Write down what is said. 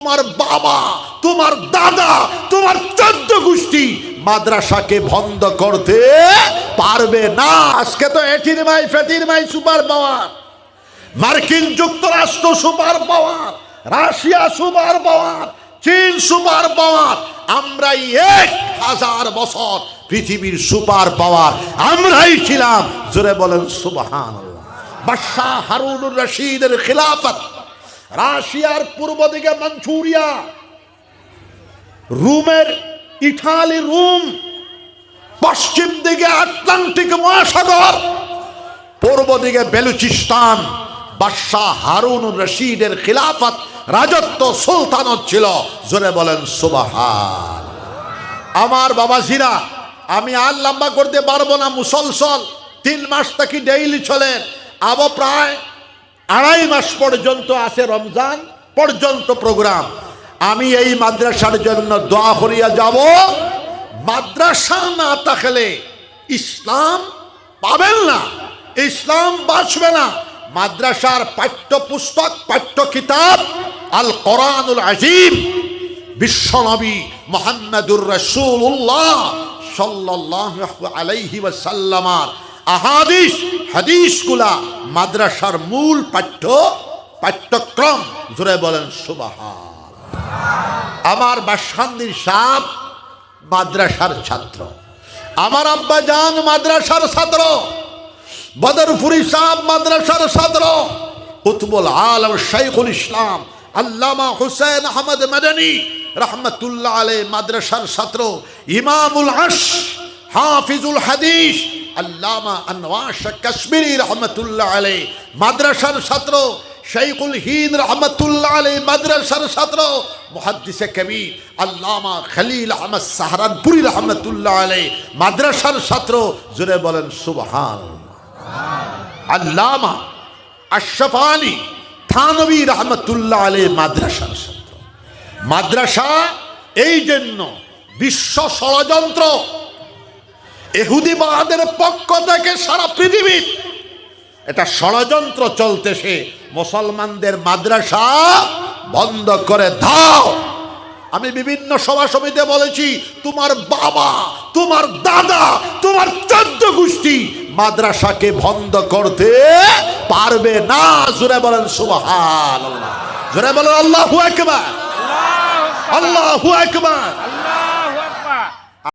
তোমার বাবা, তোমার দাদা, তোমার 14 গোষ্ঠী মাদ্রাসাকে বন্ধ করতে পারবে না। আজকে তো এটির মাই ফেটির মাই সুপার পাওয়ার, মার্কিন যুক্তরাষ্ট্র super power, Russia super power, চীন সুপার পাওয়ার, আমরাই 1000 বছর পৃথিবীর সুপার পাওয়ার আমরাই ছিলাম। জোরে বলেন সুবহানাল্লাহ। বাদশাহ হারুনুর রশিদের খিলাফত, রাশিয়ার পূর্ব দিকে মাঞ্চুরিয়া, রোমের ইটালি রোম, পশ্চিম দিকে আটলান্টিক মহাসাগর, পূর্ব দিকে বেলুচিস্তান। বাদশাহ হারুনুর রশিদের খিলাফত, রাজত্ব, সুলতানত ছিল। জোরে বলেন সুবহান। আমার বাবাজিরা, আমি আর লম্বা করতে পারবো না। মুসলসল 3 মাস থেকে ডেইলি চলে, আবো প্রায় 2.5 মাস পর্যন্ত আছে, রমজান পর্যন্ত প্রোগ্রাম। আমি এই মাদ্রাসার জন্য দোয়া করিয়া যাব। মাদ্রাসা না থাকলে ইসলাম পাবেন না, ইসলাম বাঁচবে না। মাদ্রাসার পাঠ্যপুস্তক, পাঠ্য কিতাব আল কোরআনুল আজিম, বিশ্বনবী মুহাম্মদুর রাসূলুল্লাহ সাল্লাল্লাহু আলাইহি ওয়াসাল্লামার আহাদিস, হাদিসগুলা মাদ্রাসার মূল পাঠ্যক্রম। জোরে বলেন সুবহান। আমার বাসখান্দির সাহেব মাদ্রাসার ছাত্র, আমার আব্বা জান মাদ্রাসার ছাত্র, বদরপুরি সাহেব মাদ্রাসার ছাত্র, কুতুবুল আলম শাইখুল ইসলাম আল্লামা হুসাইন আহমদ মাদানী রহমতুল্লাহ আলাইহি মাদ্রাসার ছাত্র, ইমামুল আশ হাফিজুল হাদিস আল্লামা আনওয়ার শাহ কাশ্মীরি রহমতুল্লাহ আলাইহি মাদ্রাসার ছাত্র, শাইখুল হিন্দ রহমতুল্লাহ আলাইহি মাদ্রাসার ছাত্র, মুহাদ্দিসে কবির আল্লামা খলিল আহমদ সাহারানপুরি রহমতুল্লাহ আলাইহি মাদ্রাসার ছাত্র। জোরে বলেন সুবহানাল্লাহ। আল্লামা আশরাফ আলী থানভী রহমতুল্লাহ আলাইহি মাদ্রাসার ছাত্র। মাদ্রাসা এই জন্য বিশ্ব ষড়যন্ত্র, ইহুদিবাদের পক্ষ থেকে সারা পৃথিবীর এটা ষড়যন্ত্র চলতেছে, মুসলমানদের মাদ্রাসা বন্ধ করে দাও। আমি বিভিন্ন সভা সমিতিতে বলেছি, তোমার বাবা, তোমার দাদা, তোমার 14 গোষ্ঠী মাদ্রাসাকে বন্ধ করতে পারবে না। জোরে বলেন সুবহানাল্লাহ। জোরে বলেন আল্লাহু আকবার, আল্লাহু আকবার।